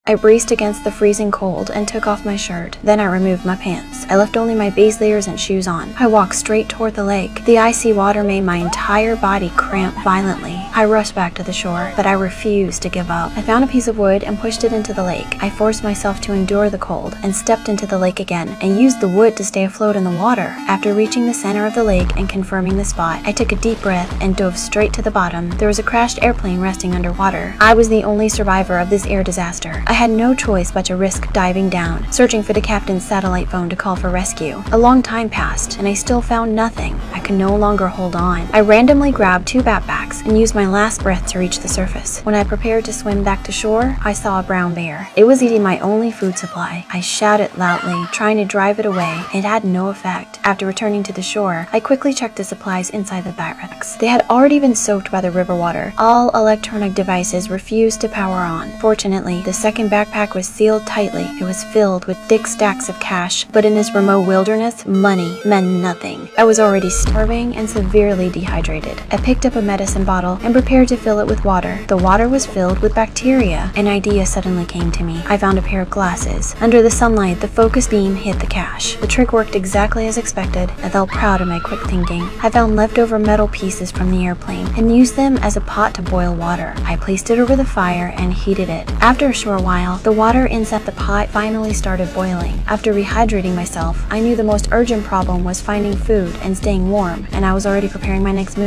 I braced against the freezing cold and took off my shirt. Then I removed my pants. I left only my base layers and shoes on. I walked straight toward the lake. The icy water made my entire body cramp violently. I rushed back to the shore, but I refused to give up. I found a piece of wood and pushed it into the lake. I forced myself to endure the cold and stepped into the lake again and used the wood to stay afloat in the water. After reaching the center of the lake and confirming the spot, I took a deep breath and dove straight to the bottom. There was a crashed airplane resting underwater. I was the only survivor of this air disaster. I had no choice but to risk diving down, searching for the captain's satellite phone to call for rescue. A long time passed, and I still found nothing. I could no longer hold on. I randomly grabbed 2 backpacks and used my last breath to reach the surface. When I prepared to swim back to shore, I saw a brown bear. It was eating my only food supply. I shouted loudly, trying to drive it away. It had no effect. After returning to the shore, I quickly checked the supplies inside the backpacks. They had already been soaked by the river water. All electronic devices refused to power on. Fortunately, the second backpack was sealed tightly. It was filled with thick stacks of cash, but in this remote wilderness, money meant nothing. I was already starving and severely dehydrated. I picked up a medicine bottle and prepared to fill it with water. The water was filled with bacteria. An idea suddenly came to me. I found a pair of glasses. Under the sunlight, the focus beam hit the cash. The trick worked exactly as expected. I felt proud of my quick thinking. I found leftover metal pieces from the airplane and used them as a pot to boil water. I placed it over the fire and heated it. After a short while, the water inside the pot finally started boiling. After rehydrating myself, I knew the most urgent problem was finding food and staying warm, and I was already preparing my next move.